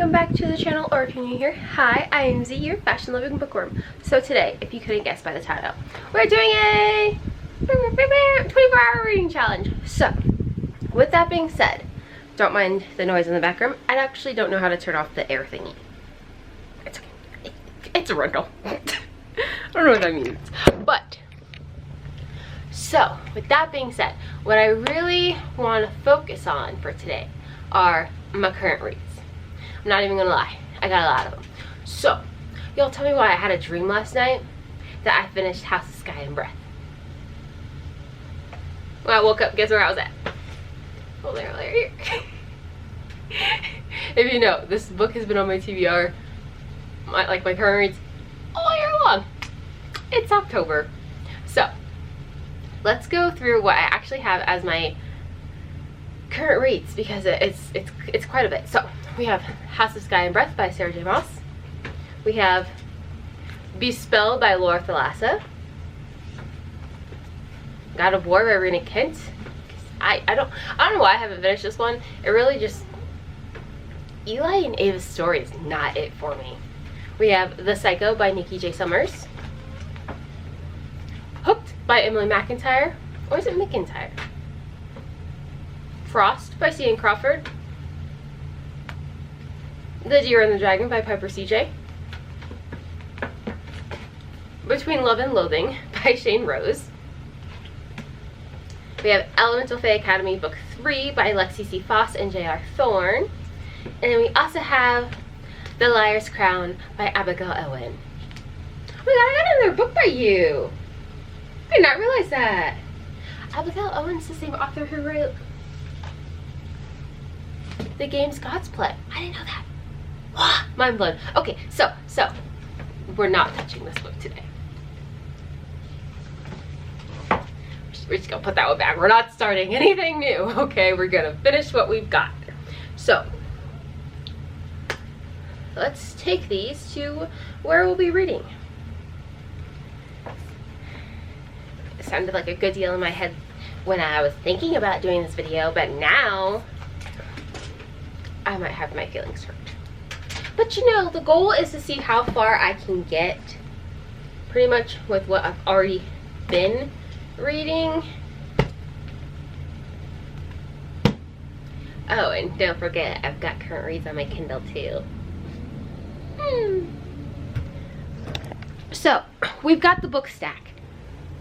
welcome back to the channel, or if you're new here, hi, I am Z, your fashion loving bookworm. So today, if you couldn't guess by the title, we're doing a 24-hour reading challenge. So, with that being said, don't mind the noise in the background. I actually don't know how to turn off the air thingy. It's okay. It's a rental. I don't know what that means. But, so, with that being said, what I really want to focus on for today are my current reads. I'm not even gonna lie, I got a lot of them. So, y'all tell me why I had a dream last night that I finished House of Sky and Breath. When I woke up, guess where I was at? Oh, there, here. If you know, this book has been on my TBR, my current reads, all year long. It's October. So, let's go through what I actually have as my current reads, because it's quite a bit. So we have House of Sky and Breath by Sarah J. Maas. We have Be Spelled by Laura Thalassa. God of War by Rena Kent. I don't know why I haven't finished this one. It really just, Eli and Ava's story is not it for me. We have The Psycho by Nikki J. Summers. Hooked by Emily McIntyre. Or is it McIntyre? Frost by C.N. Crawford. The Deer and the Dragon by Piper C.J. Between Love and Loathing by Shane Rose. We have Elemental Fae Academy Book 3 by Lexi C. Foss and J.R. Thorne. And then we also have The Liar's Crown by Abigail Owen. Oh my god, I got another book by you! I did not realize that. Abigail Owen's the same author who wrote The Games Gods Play. I didn't know that. Mind blown. Okay, so we're not touching this book today. We're just gonna put that one back. We're not starting anything new. Okay, we're gonna finish what we've got. So let's take these to where we'll be reading. It sounded like a good deal in my head when I was thinking about doing this video, but now I might have my feelings hurt. But you know, the goal is to see how far I can get pretty much with what I've already been reading. Oh, and don't forget, I've got current reads on my Kindle too. So, we've got the book stack.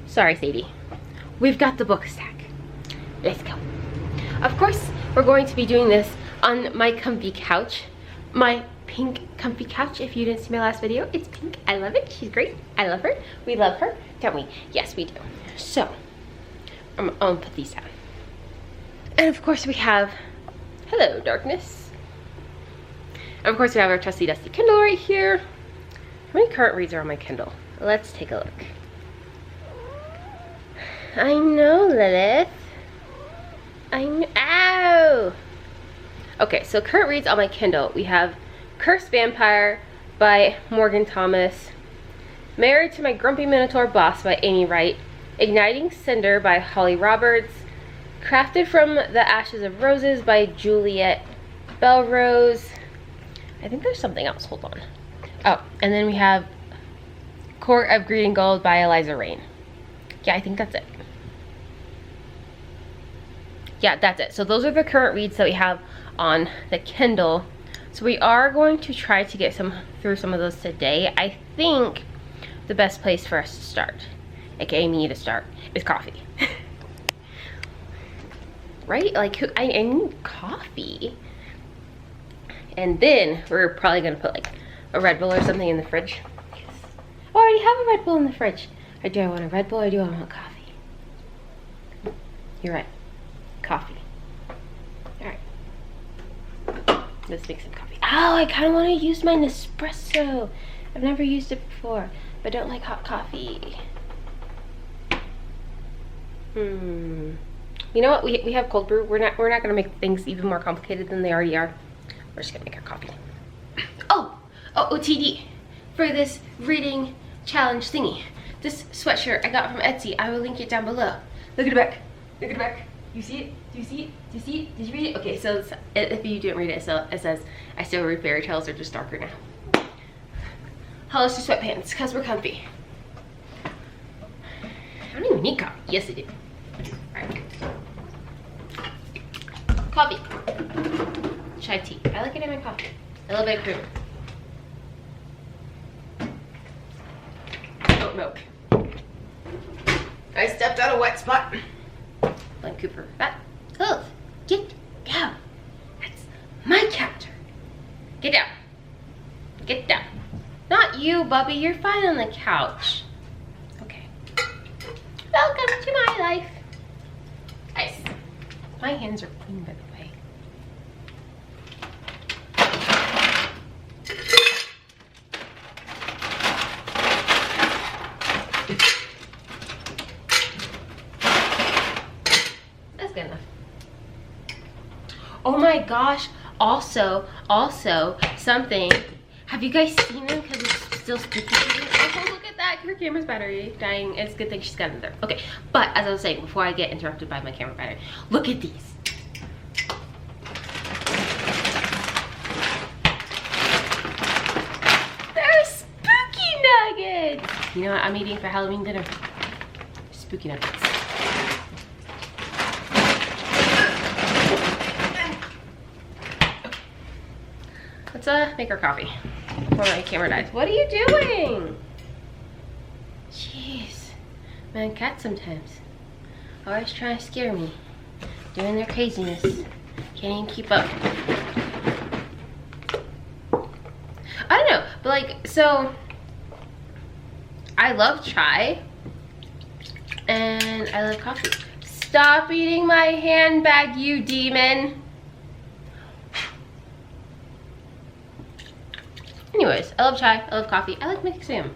Sorry, Sadie. We've got the book stack. Let's go. Of course, we're going to be doing this on my comfy couch. My pink comfy couch. If you didn't see my last video, it's pink. I love it. She's great. I love her. We love her, don't we? Yes, we do. So, I'm gonna put these down. And of course we have Hello, Darkness. And of course we have our trusty dusty Kindle right here. How many current reads are on my Kindle? Let's take a look. I know, Lilith. I know. Ow! Okay, so current reads on my Kindle. We have Cursed Vampire by Morgan Thomas. Married to My Grumpy Minotaur Boss by Amy Wright. Igniting Cinder by Holly Roberts. Crafted from the Ashes of Roses by Juliet Belrose. I think there's something else. Hold on. Oh, and then we have Court of Greed and Gold by Eliza Rain. Yeah, I think that's it. Yeah, that's it. So those are the current reads that we have on the Kindle. So we are going to try to get through some of those today. I think the best place for us to start, aka me to start, is coffee. Right? Like, I need coffee. And then we're probably gonna put like a Red Bull or something in the fridge. Oh, I already have a Red Bull in the fridge. Or do I want a Red Bull or do I want coffee? You're right. Coffee. Alright. Let's make some coffee. Oh, I kind of want to use my Nespresso. I've never used it before, but don't like hot coffee. You know what? We have cold brew. We're not gonna make things even more complicated than they already are. We're just gonna make our coffee. Oh, OTD for this reading challenge thingy. This sweatshirt I got from Etsy. I will link it down below. Look at the back. Look at the back. You see it? Do you see it? Do you see it? Did you read it? Okay, so if you didn't read it, so it says, I still read fairy tales, they're just darker now. Hollister sweatpants, because we're comfy. I don't even need coffee. Yes, I do. Alright. Coffee. Chai tea. I like it in my coffee. A little bit of cream. Oat milk. I stepped on a wet spot. Glenn Cooper. That. Oh, get down. That's my counter. Get down. Get down. Not you, Bubby. You're fine on the couch. Okay. Welcome to my life. Nice. My hands are clean, by the way. That's good enough. Oh my gosh. Also, something. Have you guys seen them? Because it's still sticky. Oh, look at that. Her camera's battery dying. It's a good thing she's got it there. Okay, but as I was saying, before I get interrupted by my camera battery, look at these. They're spooky nuggets. You know what I'm eating for Halloween dinner? Spooky nuggets. Let's make our coffee before my camera dies. What are you doing? Jeez. Man, cats sometimes always trying to scare me. Doing their craziness. Can't even keep up. I don't know, but like, so I love chai and I love coffee. Stop eating my handbag, you demon. Anyways, I love chai, I love coffee, I like mixing them.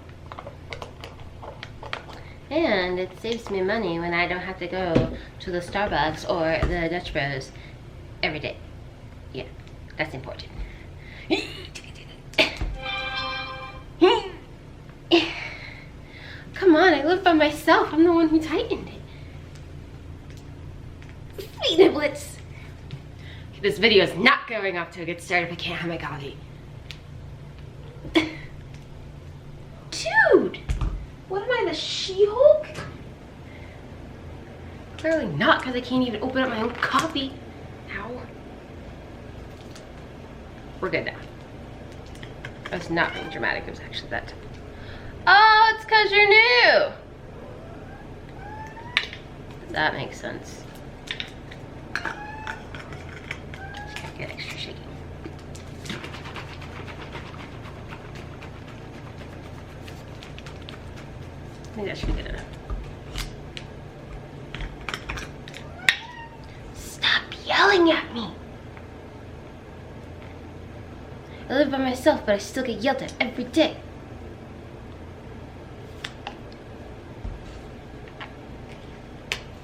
And it saves me money when I don't have to go to the Starbucks or the Dutch Bros every day. Yeah, that's important. Come on, I live by myself. I'm the one who tightened it. Sweet niblets. This video is not going off to a good start if I can't have my coffee. Dude, what am I, the She-Hulk? Clearly not, because I can't even open up my own coffee. Ow. We're good now. I was not being dramatic, it was actually that time. Oh, it's because you're new. That makes sense. Just gotta get extra shaky. I think that should be good enough. Stop yelling at me. I live by myself, but I still get yelled at every day.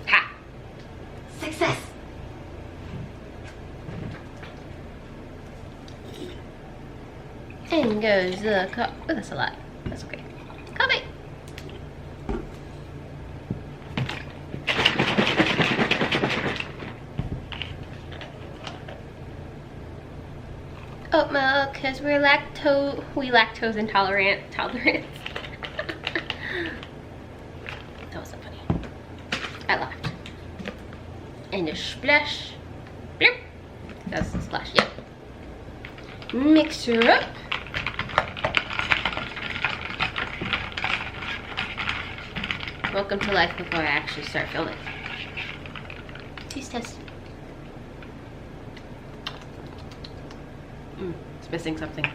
Ha! Success! In goes the cup. Oh, that's a lot. That's okay. Coffee! Oat milk, because we're lactose intolerant. That wasn't funny. I laughed. And a splash. Bloop. That's a splash, yep. Mix her up. Welcome to life before I actually start filming. Taste test. It's missing something.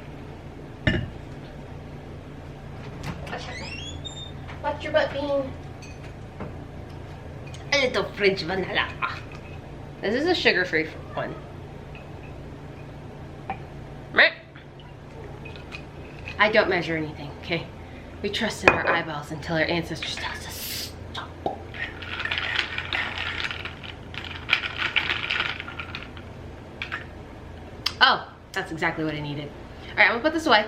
Watch your butt bean. A little French vanilla. This is a sugar-free one. I don't measure anything, okay? We trust in our eyeballs until our ancestors tell us to stop. Oh, that's exactly what I needed. All right, I'm gonna put this away.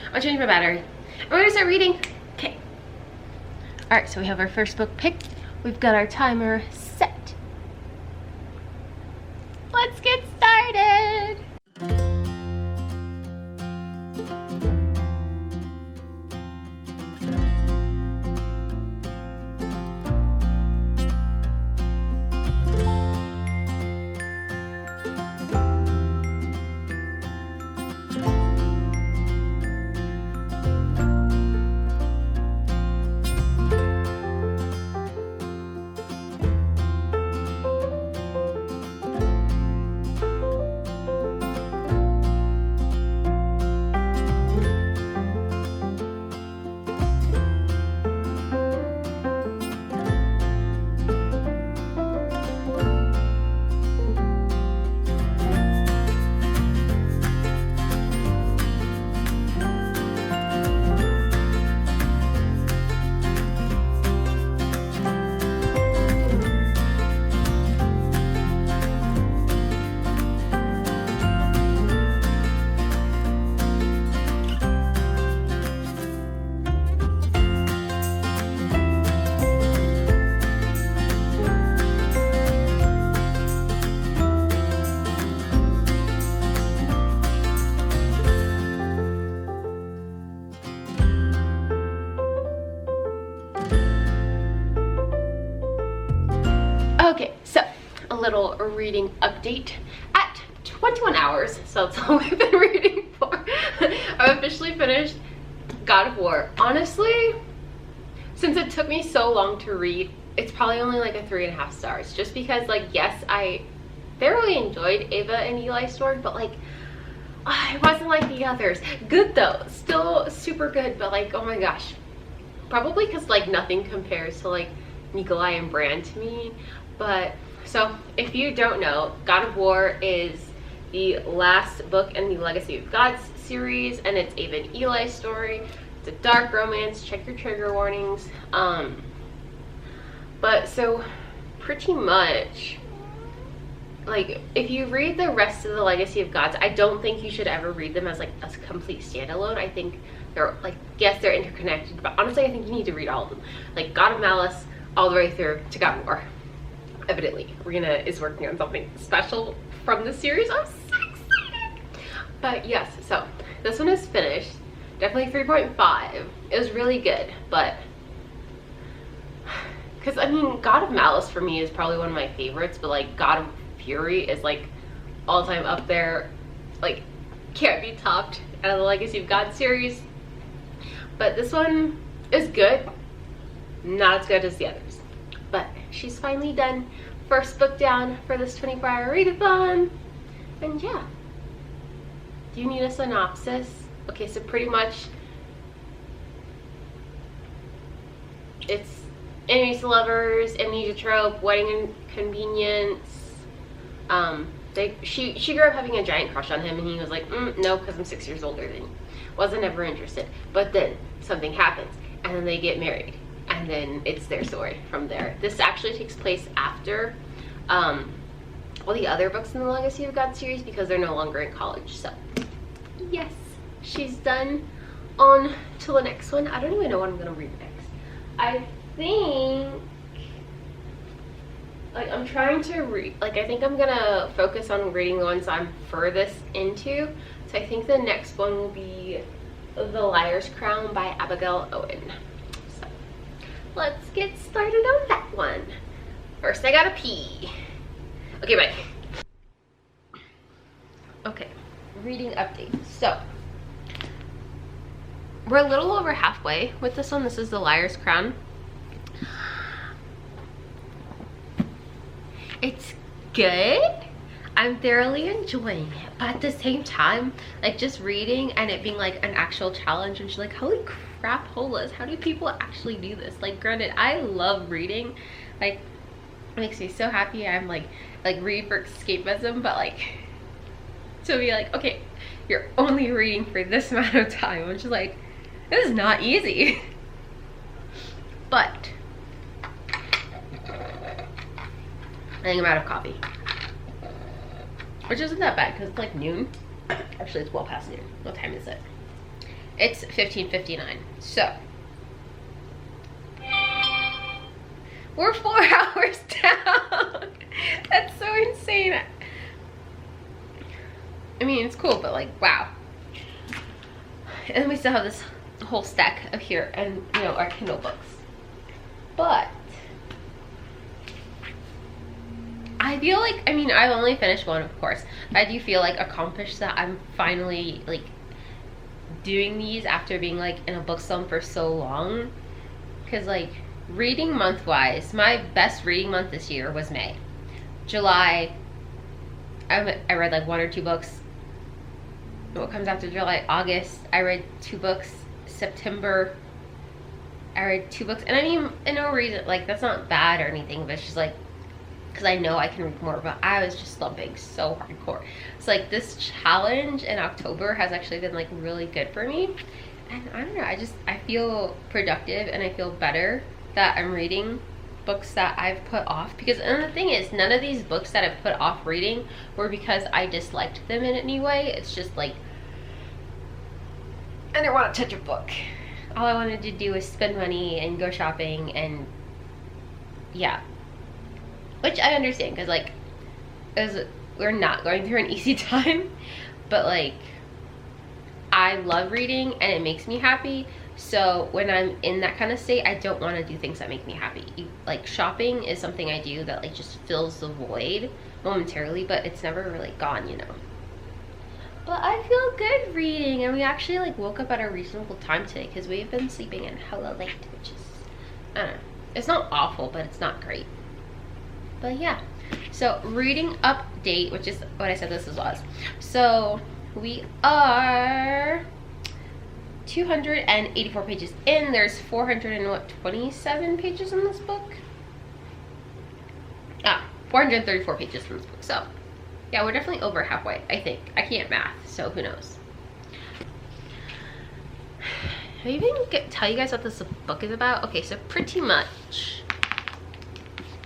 I'm gonna change my battery. And we're gonna start reading. Okay. All right, so we have our first book picked. We've got our timer set. Okay, so a little reading update. At 21 hours, so that's all we've been reading for, I've officially finished God of War. Honestly, since it took me so long to read, it's probably only like a 3.5 stars, just because, like, yes, I thoroughly enjoyed Ava and Eli's story, but like, it wasn't like the others. Good though, still super good, but like, oh my gosh, probably because like nothing compares to like Nikolai and Bran to me. But so if you don't know, God of War is the last book in the Legacy of Gods series, and it's Ava and Eli's story. It's a dark romance, check your trigger warnings. But so pretty much, like, if you read the rest of the Legacy of Gods, I don't think you should ever read them as like a complete standalone. I think they're like, yes, they're interconnected, but honestly I think you need to read all of them, like God of Malice all the way through to God of War. Evidently Rena is working on something special from the series. I'm so excited. But yes, so this one is finished. Definitely 3.5. It was really good, but because I mean, God of Malice for me is probably one of my favorites, but like God of Fury is like all time up there, like can't be topped out of the Legacy of God series. But this one is good, not as good as the others, but she's finally done. First book down for this 24-hour readathon. And yeah, do you need a synopsis? Okay, so pretty much it's enemies to lovers, amnesia trope, wedding inconvenience. She grew up having a giant crush on him, and he was like, no, because I'm 6 years older than you. Wasn't ever interested. But then something happens, and then they get married, and then it's their story from there. This actually takes place after all the other books in the Legacy of God series, because they're no longer in college. So yes, she's done. On to the next one. I don't even know what I'm gonna read next. I think, like, I'm trying to read, like, I think I'm gonna focus on reading the ones I'm furthest into. So I think the next one will be The Liar's Crown by Abigail Owen. So let's get started on that one. First I gotta pee. Okay, bye. Okay, reading update. So we're a little over halfway with this one. This is The Liar's Crown. It's good. I'm thoroughly enjoying it, but at the same time, like, just reading and it being like an actual challenge, and she's like, holy crap, holas, how do people actually do this? Like, granted, I love reading, like, it makes me so happy. I'm like read for escapism, but like, to be like, okay, you're only reading for this amount of time, I'm just like, this is not easy. But I think I'm out of coffee, which isn't that bad because it's like noon. Actually, it's well past noon. What time is it? It's 15:59. So we're 4 hours down. That's so insane. I mean, it's cool, but like, wow. And then we still have this whole stack of here and, you know, our Kindle books. But I feel like, I mean, I've only finished one, of course, but I do feel like accomplished that I'm finally like doing these after being like in a book slump for so long. Because like, reading month wise, my best reading month this year was May. July, I read like 1 or 2 books. What comes after July? August, I read 2 books. September, I read 2 books, and I mean, in no reason, like, that's not bad or anything, but it's just like, because I know I can read more, but I was just slumping so hardcore. So like, this challenge in October has actually been like really good for me, and I don't know, I feel productive, and I feel better that I'm reading books that I've put off. Because, and the thing is, none of these books that I've put off reading were because I disliked them in any way. It's just like, I didn't want to touch a book. All I wanted to do was spend money and go shopping, and yeah, which I understand, because like, we're not going through an easy time, but like, I love reading and it makes me happy, So when I'm in that kind of state, I don't want to do things that make me happy. Like shopping is something I do that like just fills the void momentarily, but it's never really gone, you know. But I feel good reading, and we actually like woke up at a reasonable time today because we've been sleeping in hella late, which is, I don't know, it's not awful, but it's not great. But yeah, so reading update, which is what I said this was. So we are 284 pages in. There's 427 pages in this book. 434 pages in this book. So yeah, we're definitely over halfway, I think. I can't math, so who knows. I even tell you guys what this book is about? Okay, so pretty much,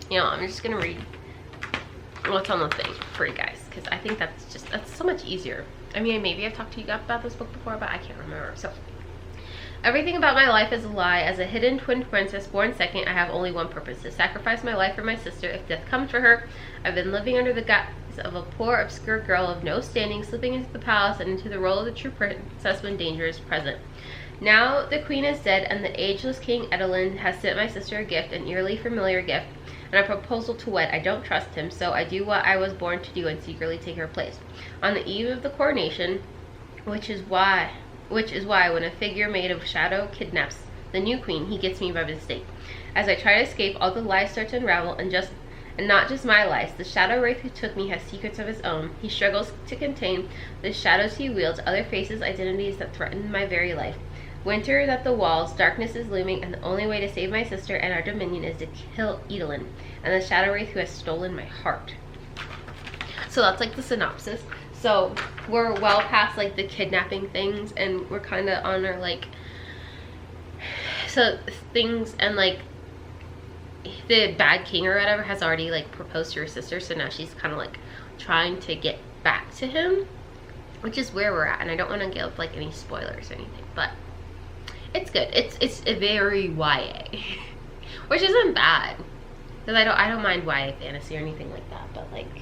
you know, I'm just gonna read what's on the thing for you guys, because I think that's so much easier. I mean, maybe I've talked to you about this book before, but I can't remember. So, everything about my life is a lie. As a hidden twin princess born second, I have only one purpose: to sacrifice my life for my sister if death comes for her. I've been living under the guise of a poor, obscure girl of no standing, slipping into the palace and into the role of the true princess when danger is present. Now the queen is dead, and the ageless King Edelind has sent my sister a gift, an eerily familiar gift, and a proposal to wed. I don't trust him, so I do what I was born to do and secretly take her place. On the eve of the coronation, which is why when a figure made of shadow kidnaps the new queen, he gets me by mistake. As I try to escape, all the lies start to unravel, and not just my lies. The shadow wraith who took me has secrets of his own. He struggles to contain the shadows he wields, other faces, identities that threaten my very life. Winter is at the walls, darkness is looming, and the only way to save my sister and our dominion is to kill Edelind and the shadow wraith who has stolen my heart. So that's like the synopsis. So we're well past like the kidnapping things, and we're kind of on our like, so things, and like the bad king or whatever has already like proposed to her sister, so now she's kind of like trying to get back to him, which is where we're at. And I don't want to give like any spoilers or anything, but it's good. It's a very YA, which isn't bad, because I don't mind YA fantasy or anything like that. But like,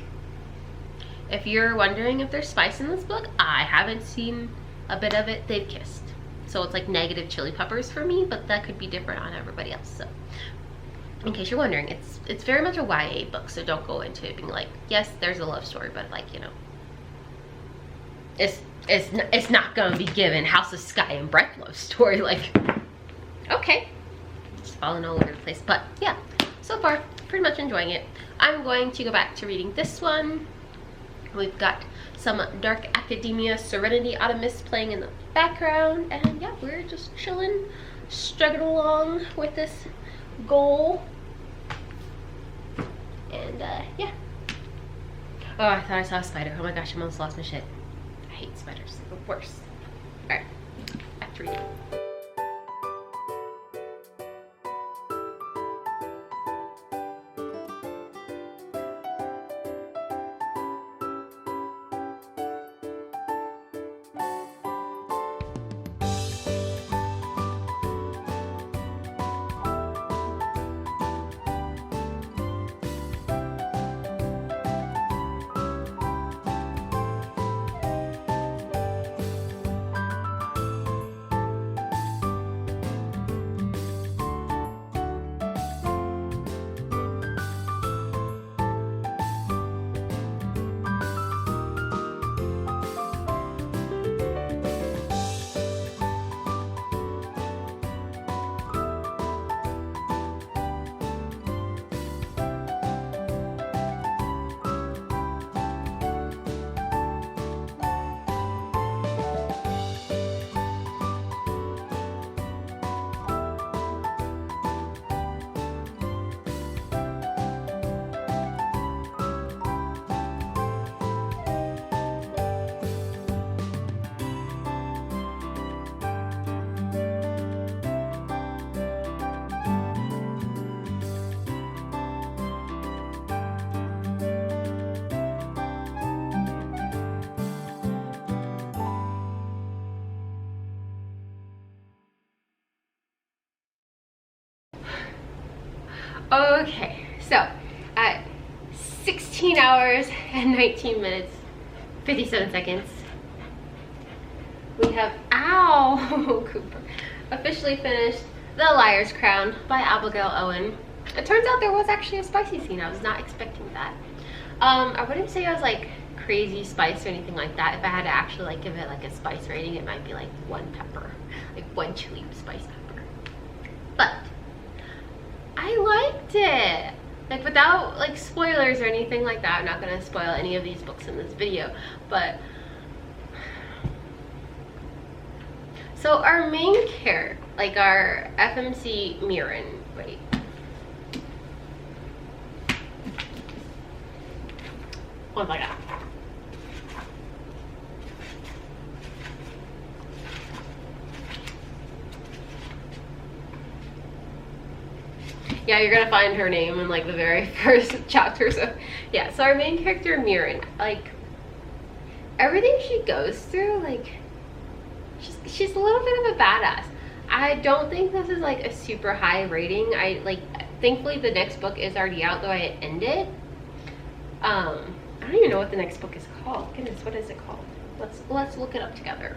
if you're wondering if there's spice in this book, I haven't seen a bit of it. They've kissed, so it's like negative chili peppers for me, but that could be different on everybody else. So in case you're wondering, it's very much a YA book, so don't go into it being like, yes, there's a love story, but like, you know, it's not gonna be given House of Sky and Breath love story. Like, okay, just falling all over the place. But yeah, so far pretty much enjoying it. I'm going to go back to reading this one. We've got some Dark Academia Serenity Autumnist playing in the background, and yeah, we're just chilling, struggling along with this goal. And yeah. Oh, I thought I saw a spider. Oh my gosh, I almost lost my shit. I hate spiders. They're the worst. Alright, back to reading. Okay, so at 16 hours and 19 minutes, 57 seconds, we have, ow, Cooper. officially finished The Liar's Crown by Abigail Owen. It turns out there was actually a spicy scene. I was not expecting that. I wouldn't say I was like crazy spice or anything like that. If I had to actually like give it like a spice rating, it might be like 1 pepper, like 1 chili spice pepper. But I liked it. Like without like spoilers or anything like that. I'm not gonna spoil any of these books in this video, but so our main character, like our FMC Mirren, wait. One like that. Yeah, you're gonna find her name in like the very first chapter. So yeah, so our main character Mirren, like everything she goes through, like she's a little bit of a badass. I don't think this is like a super high rating. I like, thankfully the next book is already out, though I ended. I don't even know what the next book is called. Goodness, what is it called? Let's look it up together.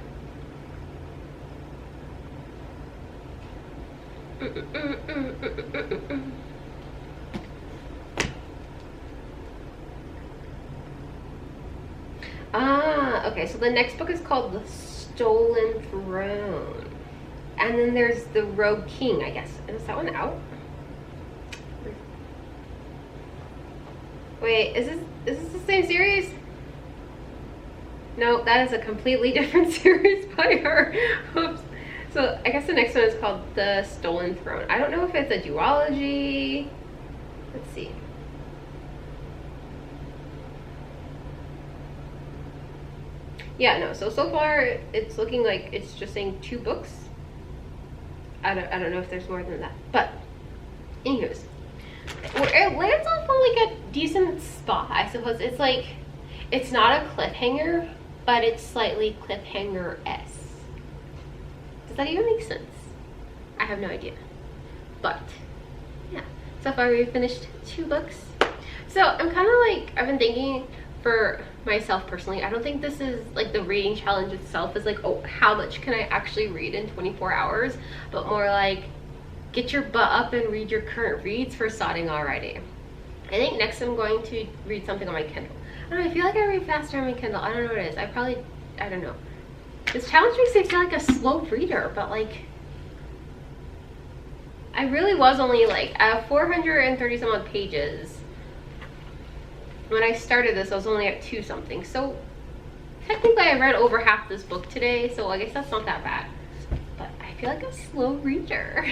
Okay, so the next book is called The Stolen Throne. And then there's The Rogue King, I guess. Is that one out? Wait, is this the same series? No, that is a completely different series by her. Oops. So I guess the next one is called The Stolen Throne. I don't know if it's a duology. Let's see. Yeah, no, so far it's looking like it's just saying 2 books. I don't know if there's more than that. But anyways, it lands off on like a decent spot, I suppose. It's like, it's not a cliffhanger, but it's slightly cliffhanger-esque. Does that even make sense? I have no idea. But yeah, so far we've finished 2 books. So I'm kind of like, I've been thinking for myself personally, I don't think this is like the reading challenge itself is like, oh, how much can I actually read in 24 hours? But more like, get your butt up and read your current reads for starting already. I think next I'm going to read something on my Kindle. I don't know, I feel like I read faster on my Kindle. I don't know what it is. I don't know. This challenge makes me feel like a slow reader, but like, I really was only like 430 some odd pages. When I started this, I was only at 2 something. So technically I read over half this book today, so I guess that's not that bad. But I feel like a slow reader.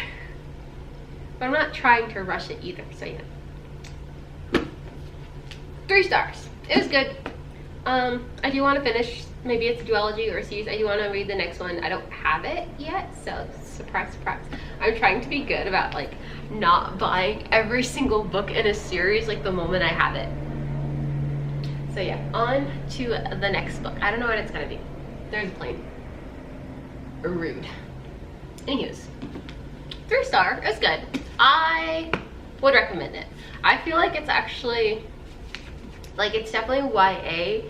But I'm not trying to rush it either, so yeah. 3 stars. It was good. I do want to finish, maybe it's a duology or a series. I do want to read the next one. I don't have it yet, so surprise, surprise. I'm trying to be good about like not buying every single book in a series like the moment I have it. So yeah, on to the next book. I don't know what it's gonna be. There's a plane. Rude. Anyways, 3-star. It's good. I would recommend it. I feel like it's actually, like, it's definitely YA.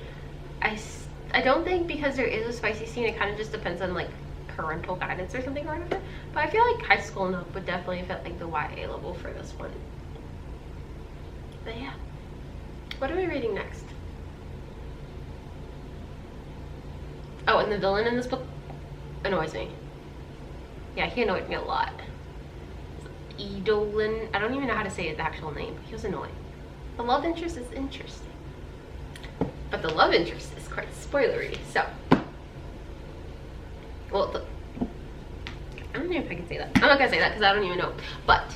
I don't think because there is a spicy scene, it kind of just depends on like parental guidance or something or whatever. But I feel like high school and up would definitely fit like the YA level for this one. But yeah, what are we reading next? Oh, and the villain in this book annoys me. Yeah, he annoyed me a lot. Eidolon, I don't even know how to say the actual name. He was annoying. The love interest is interesting, but the love interest is quite spoilery. So, well, I don't know if I can say that. I'm not gonna say that because I don't even know. But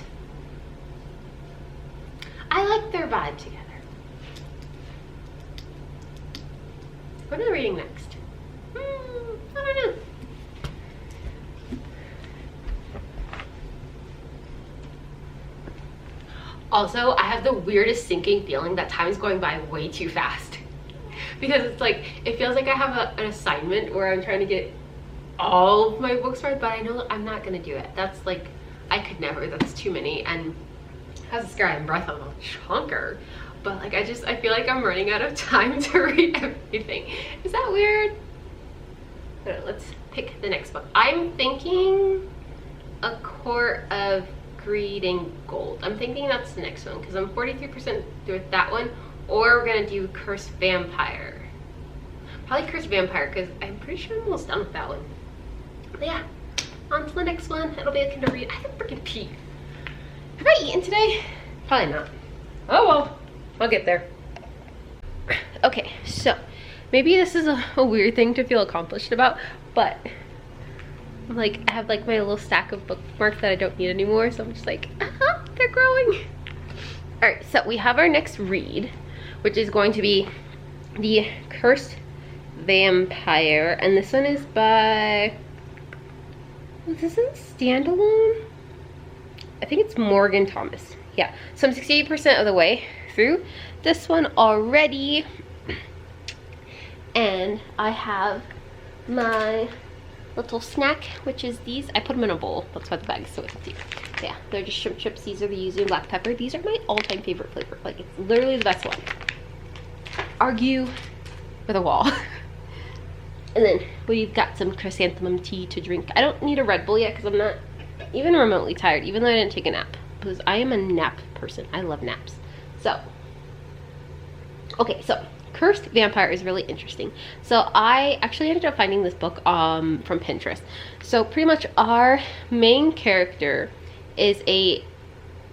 I like their vibe together. What am I reading next? I don't know. Also, I have the weirdest sinking feeling that time is going by way too fast. Because it's like, it feels like I have an assignment where I'm trying to get all of my books read, but I know I'm not gonna do it. That's like, I could never, that's too many. And as a scare, I'm breath of a chunker. But like, I feel like I'm running out of time to read everything. Is that weird? Let's pick the next book. I'm thinking A Court of Greed and Gold. I'm thinking that's the next one because I'm 43% through with that one. Or we're gonna do Cursed Vampire. Probably Cursed Vampire because I'm pretty sure I'm almost done with that one. But yeah, on to the next one. It'll be a Kindle read. I have to freaking pee. Have I eaten today? Probably not. Oh well, I'll get there. Okay, so maybe this is a weird thing to feel accomplished about, but like I have like my little stack of bookmarks that I don't need anymore, so I'm just like, they're growing. All right, so we have our next read, which is going to be The Cursed Vampire, and this one is by, this is a standalone? I think it's Morgan Thomas. Yeah, so I'm 68% of the way through this one already, and I have my little snack, which is these. I put them in a bowl, that's why the bag is so empty. Yeah, they're just shrimp chips. These are the yuzu and black pepper. These are my all-time favorite flavor. Like, it's literally the best one. Argue with a wall. And then we've got some chrysanthemum tea to drink. I don't need a Red Bull yet because I'm not even remotely tired, even though I didn't take a nap, because I am a nap person. I love naps. So, okay, so Cursed Vampire is really interesting. So I actually ended up finding this book from Pinterest. So pretty much our main character is a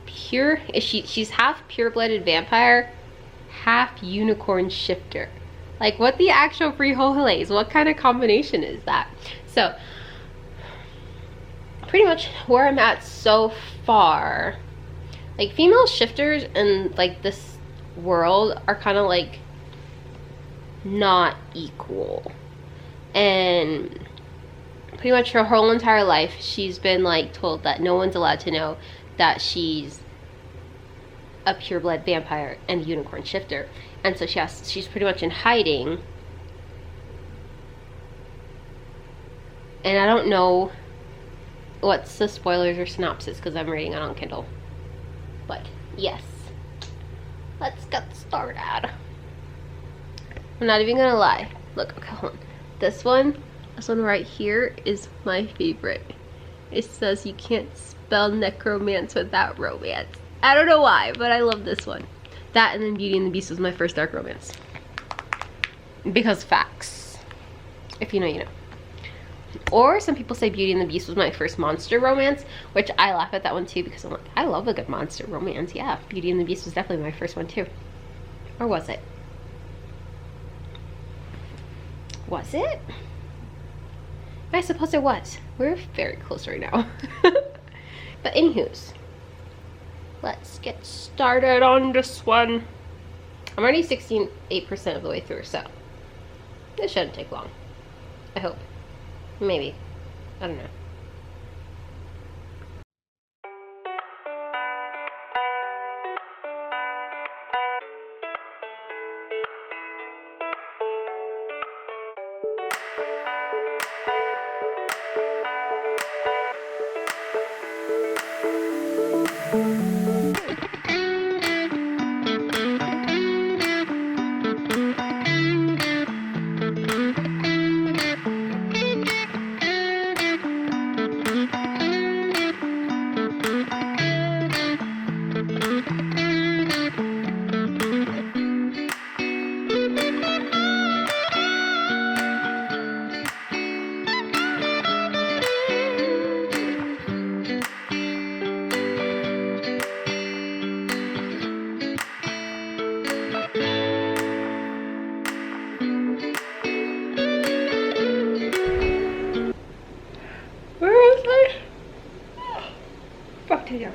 she's half pure-blooded vampire, half unicorn shifter. Like, what the actual frijoles? What kind of combination is that? So pretty much where I'm at so far, like, female shifters in like this world are kind of like not equal, and pretty much her whole entire life she's been like told that no one's allowed to know that she's a pure-blood vampire and a unicorn shifter, and so she's pretty much in hiding. And I don't know what's the spoilers or synopsis because I'm reading it on Kindle, but yes, let's get started. I'm not even gonna lie. Look, okay, hold on. This one right here is my favorite. It says you can't spell necromance without romance. I don't know why, but I love this one. That and then Beauty and the Beast was my first dark romance. Because facts. If you know, you know. Or some people say Beauty and the Beast was my first monster romance, which I laugh at that one too because I'm like, I love a good monster romance. Yeah, Beauty and the Beast was definitely my first one too. Or was it? Was it? I suppose it was. We're very close right now. But anywho's, let's get started on this one. I'm already 68% of the way through, so this shouldn't take long. I hope. Maybe. I don't know.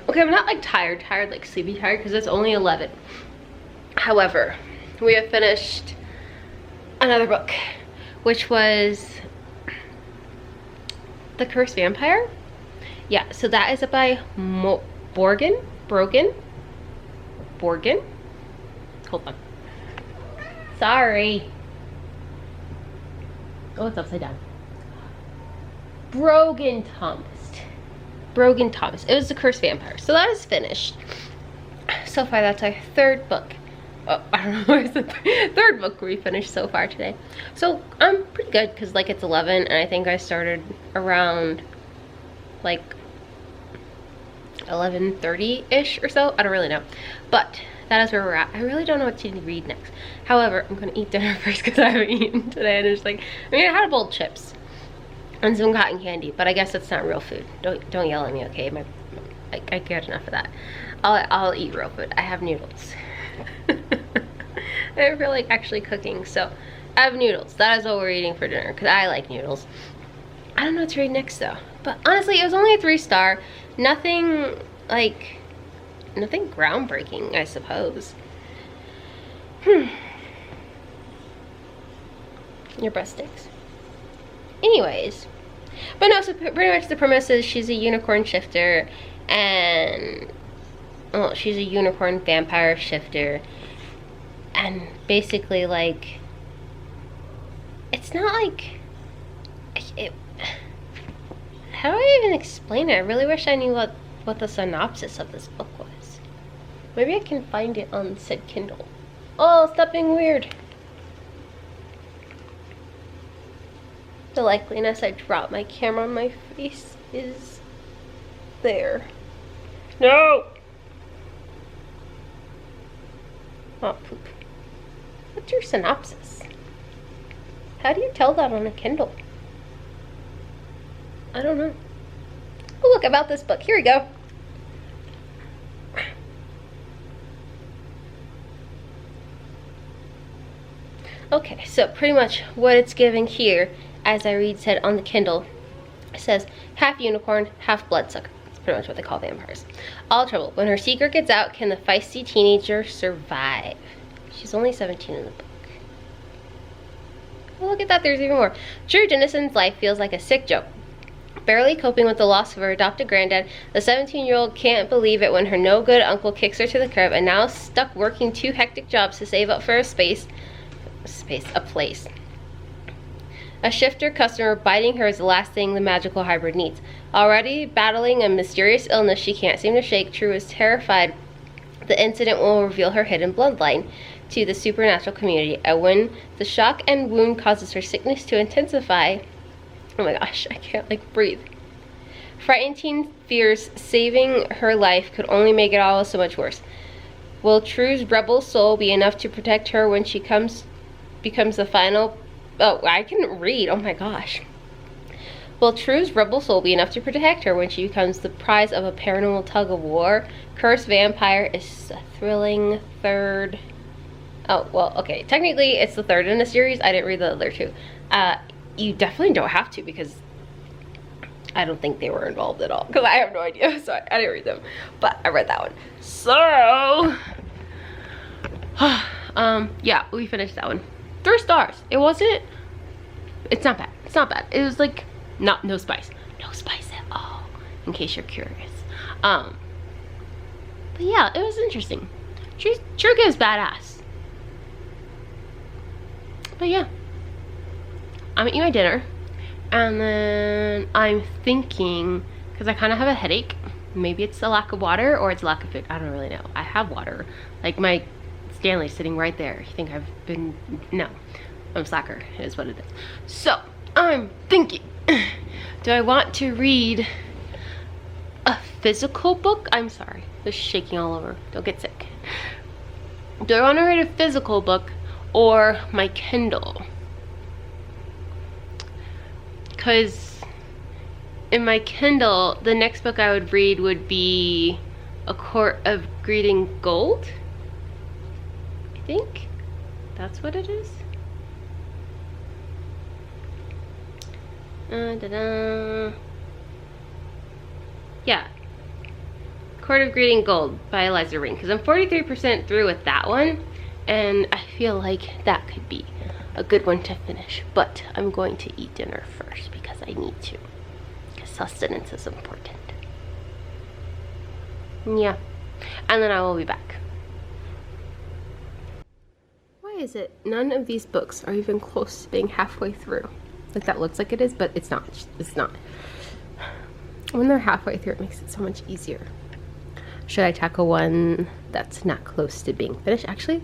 Okay, I'm not like tired, like sleepy tired, because it's only 11. However, we have finished another book, which was The Cursed Vampire. Yeah, so that is by Brogan. Hold on. Sorry. Oh, it's upside down. Brogan Thomas. It was The Cursed Vampire. So that is finished. So far, that's our third book. Oh, I don't know where's the third book we finished so far today. So I'm pretty good because like it's 11 and I think I started around like 11:30-ish or so. I don't really know. But that is where we're at. I really don't know what to read next. However, I'm gonna eat dinner first because I haven't eaten today. And it's like, I mean, I had a bowl of chips and some cotton candy, but I guess that's not real food. Don't yell at me, okay? I get enough of that. I'll eat real food. I have noodles. I don't feel like actually cooking, so I have noodles. That is what we're eating for dinner because I like noodles. I don't know what to read next though. But honestly, it was only a 3-star. Nothing groundbreaking, I suppose. Your breast sticks. Anyways. But no, so pretty much the premise is she's a unicorn shifter and, well, she's a unicorn vampire shifter. And basically, like, it's not like, how do I even explain it? I really wish I knew what the synopsis of this book was. Maybe I can find it on said Kindle. Oh, stop being weird. The likeliness I drop my camera on my face is there. No! Oh, poop. What's your synopsis? How do you tell that on a Kindle? I don't know. Oh, look, about this book. Here we go. Okay, so pretty much what it's giving here, as I read said on the Kindle, it says half unicorn, half bloodsucker. That's pretty much what they call vampires. All trouble. When her secret gets out, can the feisty teenager survive? She's only 17 in the book. Oh, look at that, there's even more. True Dennison's life feels like a sick joke. Barely coping with the loss of her adopted granddad, the 17-year-old can't believe it when her no-good uncle kicks her to the curb and now stuck working 2 hectic jobs to save up for a place. A shifter customer biting her is the last thing the magical hybrid needs. Already battling a mysterious illness she can't seem to shake, True is terrified the incident will reveal her hidden bloodline to the supernatural community. And when the shock and wound causes her sickness to intensify, oh my gosh, I can't like breathe. Frightened teen fears saving her life could only make it all so much worse. Will True's rebel soul be enough to protect her when she becomes the final... Oh, I can read. Oh my gosh. Will True's rebel soul be enough to protect her when she becomes the prize of a paranormal tug-of-war? Cursed Vampire is a thrilling third... Oh, well, okay. Technically, it's the third in the series. I didn't read the other 2. You definitely don't have to because I don't think they were involved at all. Because I have no idea, so I didn't read them. But I read that one. So... yeah, we finished that one. 3 stars. It wasn't... It's not bad. It's not bad. It was like... No spice. No spice at all. In case you're curious. But yeah, it was interesting. True gives badass. But yeah. I'm eating my dinner. And then I'm thinking... Because I kind of have a headache. Maybe it's a lack of water or it's a lack of food. I don't really know. I have water. Like my... Stanley's sitting right there. You think I've been... No. I'm a slacker. It is what it is. So, I'm thinking, do I want to read a physical book? I'm sorry. Just shaking all over. Don't get sick. Do I want to read a physical book or my Kindle? Because in my Kindle, the next book I would read would be A Court of Greeting Gold. I think that's what it is. Yeah, Court of Greeting Gold by Eliza Ring, because I'm 43% through with that one, and I feel like that could be a good one to finish. But I'm going to eat dinner first because I need to, because sustenance is important. Yeah, and then I will be back. Why is it none of these books are even close to being halfway through? Like that looks like it is, but it's not. It's not. When they're halfway through, it makes it so much easier. Should I tackle one that's not close to being finished? Actually,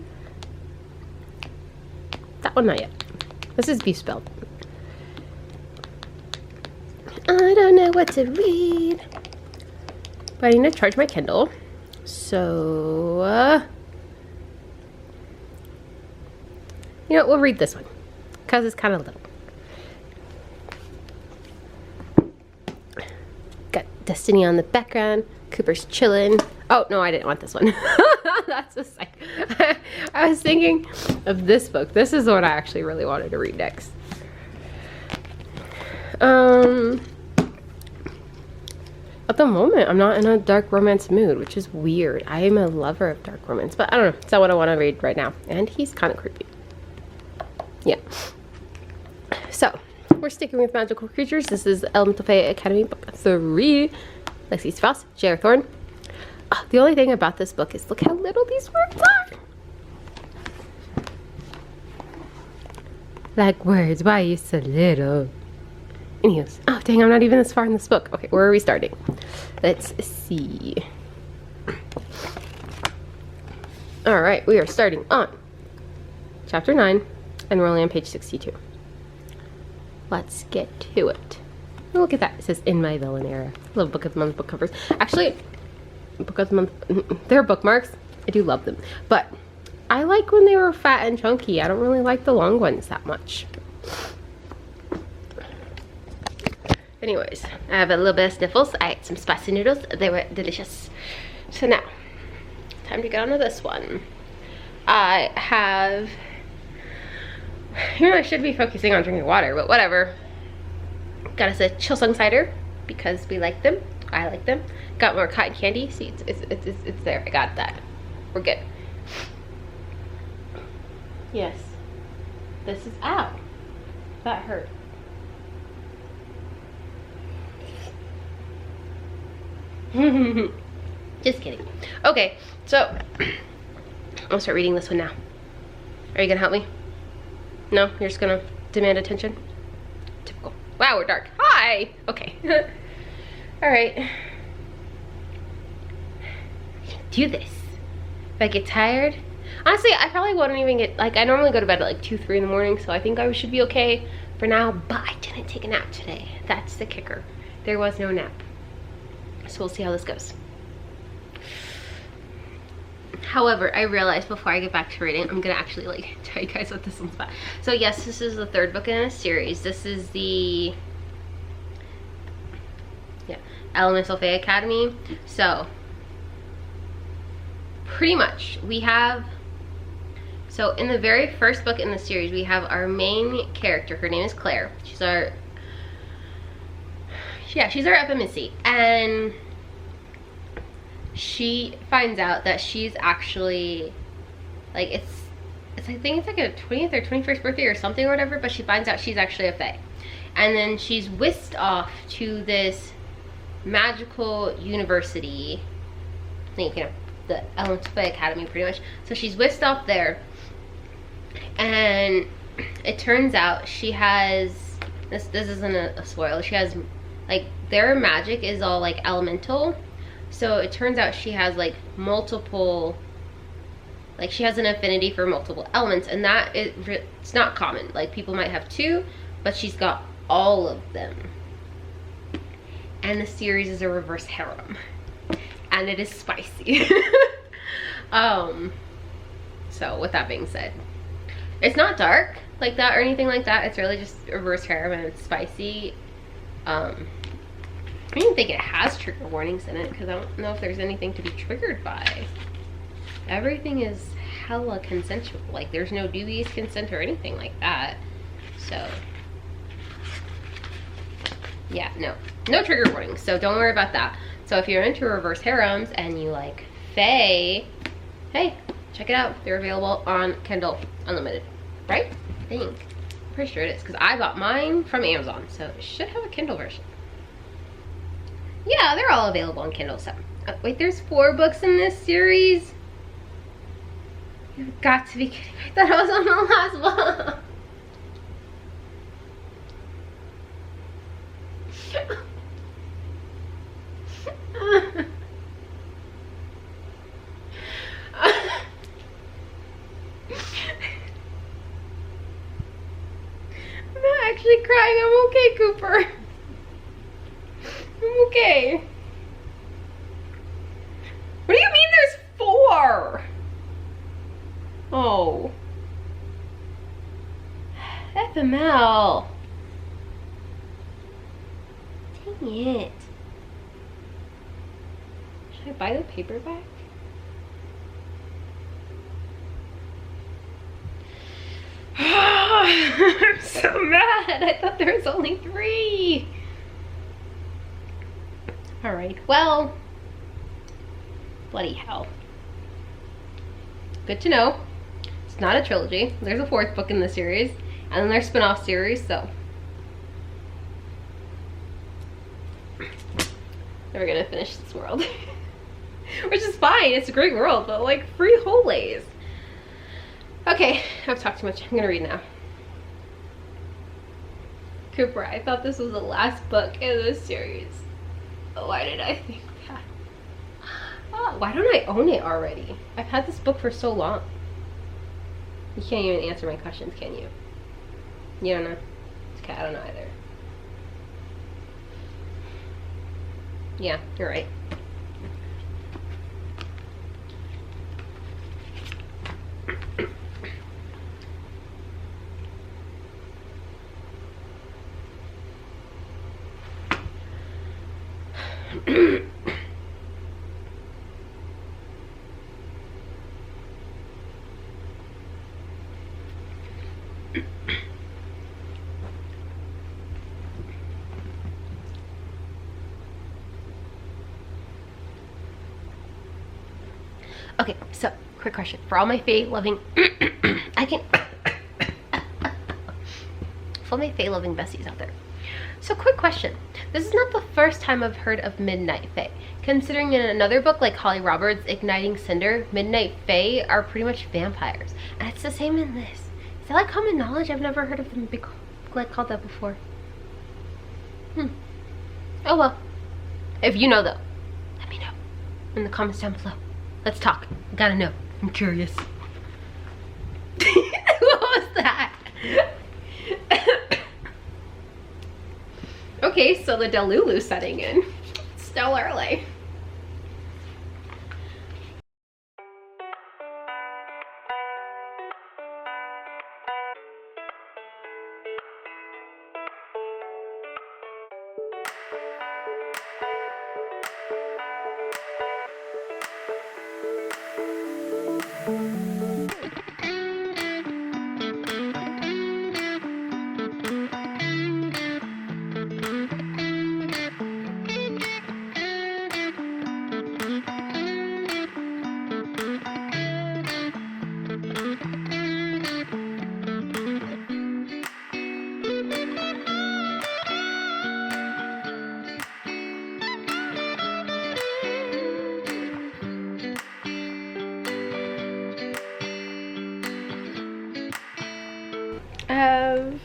that one not yet. This is beef spelled. I don't know what to read. But I need to charge my Kindle. So, you know what, we'll read this one because it's kind of little. Got Destiny on the background. Cooper's chilling. Oh, no, I didn't want this one. That's a sight. I was thinking of this book. This is what I actually really wanted to read next. At the moment, I'm not in a dark romance mood, which is weird. I am a lover of dark romance, but I don't know. It's not what I want to read right now. And he's kind of creepy. Yeah. So, we're sticking with magical creatures. This is Elemental Fae Academy book 3. Lexi Strauss, J.R. Thorne. Oh, the only thing about this book is look how little these words are. Like words, why are you so little? Anyways, oh dang, I'm not even this far in this book. Okay, where are we starting? Let's see. All right, we are starting on chapter 9, and we're only on page 62. Let's get to it. Oh, look at that. It says In My Villain Era. I love Book of the Month book covers. Actually, Book of the Month, they're bookmarks. I do love them. But I like when they were fat and chunky. I don't really like the long ones that much. Anyways, I have a little bit of sniffles. I ate some spicy noodles. They were delicious. So now, time to get on to this one. I have, you know, I should be focusing on drinking water, but whatever. Got us a Chill Sung cider because we like them. I like them. Got more cotton candy. See, it's there. I got that. We're good. Yes. This is, ow. That hurt. Just kidding. Okay, so I'll start reading this one now. Are you gonna help me? No? You're just gonna demand attention? Typical. Wow, we're dark. Hi! Okay. Alright. Do this. If I get tired. Honestly, I probably wouldn't even get, like, I normally go to bed at like 2, 3 in the morning, so I think I should be okay for now, but I didn't take a nap today. That's the kicker. There was no nap. So we'll see how this goes. However, I realized before I get back to reading, I'm gonna actually like tell you guys what this one's about. So yes, this is the 3rd book in a series. This is the Elemental Fae Academy. So pretty much we have, so in the very first book in the series, we have our main character. Her name is Claire. She's our FMC, and she finds out that she's actually, like, it's I think it's like a 20th or 21st birthday or something or whatever, but she finds out she's actually a fae. And then she's whisked off to this magical university, I think, you know, the Elemental Fae Academy pretty much. So she's whisked off there, and it turns out she has, this isn't a spoil, she has, like, their magic is all like elemental. So it turns out she has like multiple, like she has an affinity for multiple elements, and that it's not common. Like people might have 2, but she's got all of them. And the series is a reverse harem, and it is spicy. So with that being said, it's not dark like that or anything like that. It's really just a reverse harem, and it's spicy. I don't even think it has trigger warnings in it, because I don't know if there's anything to be triggered by. Everything is hella consensual. Like, there's no dubious consent or anything like that. So, yeah, no trigger warnings, so don't worry about that. So if you're into reverse harems and you like fae, hey, check it out. They're available on Kindle Unlimited, right? I think. I'm pretty sure it is, because I got mine from Amazon, so it should have a Kindle version. Yeah, they're all available on Kindle. So, wait, there's 4 books in this series? You've got to be kidding. I thought I was on the last one. I'm not actually crying. I'm okay, Cooper. I'm okay. Oh. FML. Dang it. Should I buy the paperback? I'm so mad. I thought there was only 3. Alright, well, bloody hell. Good to know. It's not a trilogy. There's a 4th book in the series, and then there's spin-off series, so never gonna finish this world. Which is fine, it's a great world, but like free holies. Okay, I've talked too much. I'm gonna read now. Cooper, I thought this was the last book in this series. Why did I think that? Oh, why don't I own it already? I've had this book for so long. You can't even answer my questions, can you? You don't know? Okay, I don't know either. Yeah, you're right. Okay, so quick question for all my Faye loving for my Faye loving besties out there. So quick question. This is not the first time I've heard of Midnight Fae. Considering in another book like Holly Roberts' Igniting Cinder, Midnight Fae are pretty much vampires. And it's the same in this. Is that like common knowledge? I've never heard of them be called that before. Oh well. If you know though, let me know in the comments down below. Let's talk. I gotta know. I'm curious. What was that? Okay, so the Delulu setting in. Still early. I have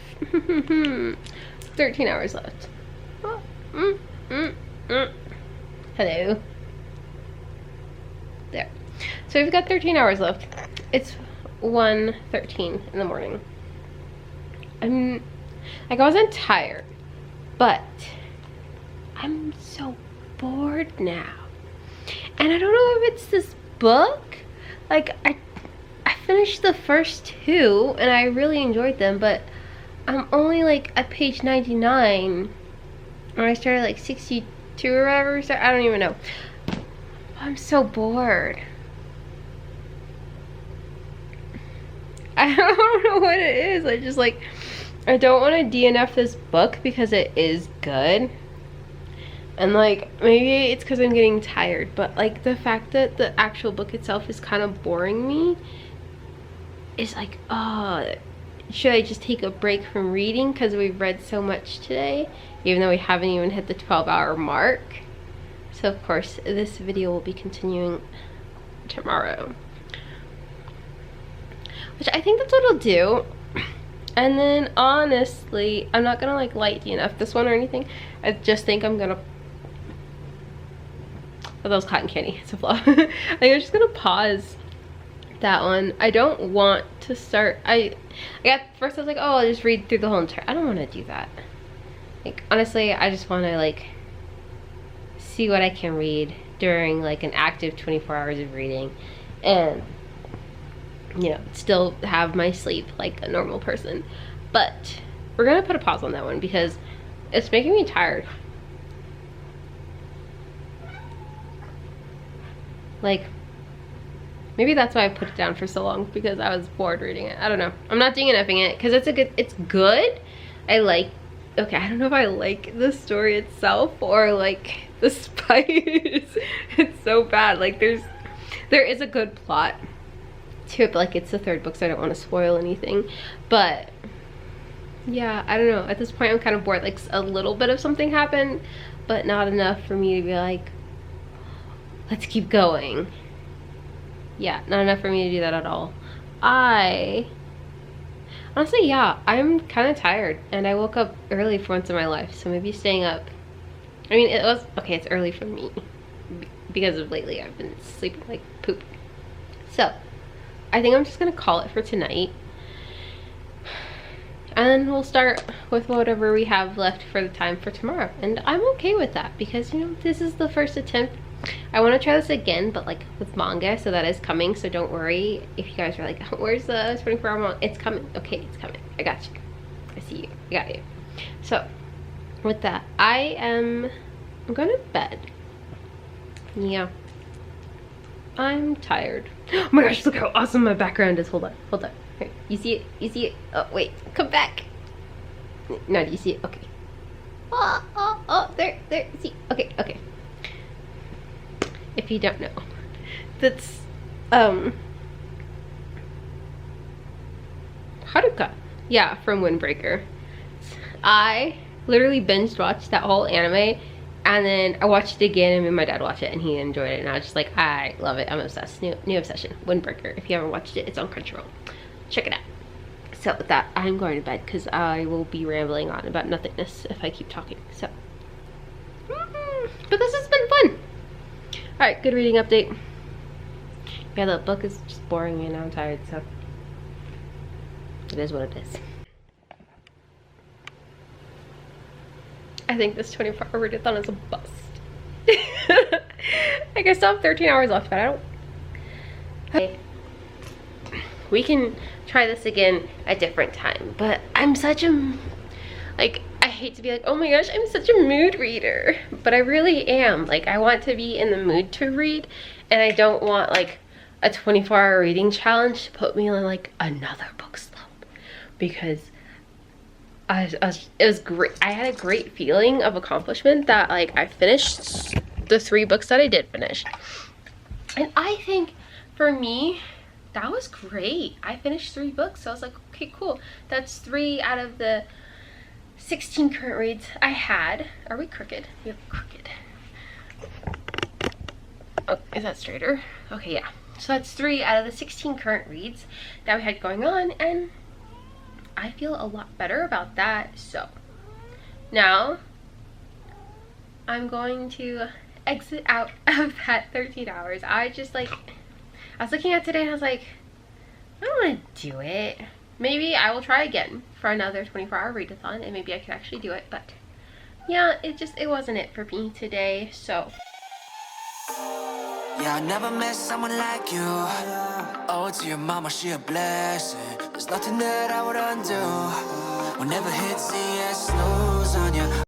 13 hours left. Oh, Hello. There. So we've got 13 hours left. It's 1:13 in the morning. I wasn't tired, but I'm so bored now. And I don't know if it's this book. Like, I finished the first 2 and I really enjoyed them, but I'm only like at page 99 and I started like 62 or whatever, so I don't even know. I'm so bored. I don't know what it is. I just like, I don't want to DNF this book because it is good. And like, maybe it's because I'm getting tired, but like the fact that the actual book itself is kind of boring me is like, oh, should I just take a break from reading because we've read so much today, even though we haven't even hit the 12-hour mark. So of course this video will be continuing tomorrow, which I think that's what I'll do. And then honestly, I'm not gonna like light DNF this one or anything. I just think I'm gonna, oh, that was cotton candy, it's a flaw. I think I'm just gonna pause that one. I don't want to start, I got, first I was like, oh, I'll just read through the whole entire, I don't want to do that. Like, honestly, I just want to like see what I can read during like an active 24 hours of reading. And you know, still have my sleep like a normal person. But we're gonna put a pause on that one because it's making me tired. Like, maybe that's why I put it down for so long, because I was bored reading it. I don't know. I'm not DNFing it because it's good. I like, okay, I don't know if I like the story itself or like the spice. It's so bad. Like there is a good plot to it, but like it's the third book, so I don't want to spoil anything. But yeah, I don't know. At this point I'm kind of bored. Like a little bit of something happened, but not enough for me to be like, let's keep going. Yeah, not enough for me to do that at all. Honestly, yeah, I'm kind of tired, and I woke up early for once in my life, so maybe staying up, I mean, it was, okay, it's early for me, because of lately I've been sleeping like poop. So, I think I'm just gonna call it for tonight, and then we'll start with whatever we have left for the time for tomorrow, and I'm okay with that, because, you know, this is the first attempt. I want to try this again, but like with manga, so that is coming, so don't worry if you guys are like, where's the 24-hour manga? It's coming. Okay, it's coming. I got you. I see you. I got you. So with that, I'm going to bed. Yeah, I'm tired. Oh my gosh, look how awesome my background is. Hold on. Here, you see it? You see it? Oh wait, come back. No, do you see it? Okay. Oh, there, see. Okay. If you don't know, that's Haruka, yeah, from Windbreaker. I literally binge watched that whole anime, and then I watched it again and made my dad watch it, and he enjoyed it, and I was just like, I love it. I'm obsessed. New obsession, Windbreaker. If you haven't watched it, it's on Crunchyroll. Check it out. So with that, I'm going to bed because I will be rambling on about nothingness if I keep talking. So but this has been fun. Alright, good reading update. Yeah, the book is just boring me and now I'm tired, so it is what it is. I think this 24-hour readathon is a bust. Like, I still have 13 hours left, but I don't... Okay. We can try this again a different time, but I'm such a... Like, I hate to be like, oh my gosh, I'm such a mood reader, but I really am. Like, I want to be in the mood to read, and I don't want like a 24-hour reading challenge to put me in like another book slump, because it was great. I had a great feeling of accomplishment that like I finished the 3 books that I did finish, and I think for me that was great. I finished 3 books, so I was like, okay, cool. That's 3 out of the 16 current reads I had. Are we crooked? We have crooked. Oh, is that straighter? Okay, yeah. So that's 3 out of the 16 current reads that we had going on, and I feel a lot better about that. So now I'm going to exit out of that 13 hours. I was looking at today and I was like, I don't want to do it. Maybe I will try again for another 24-hour readathon, and maybe I could actually do it, but yeah, it wasn't it for me today, so. Yeah, I never met someone like you. Oh, to your mama, she a blessing. There's nothing that I would undo. We'll never hit the snooze on you.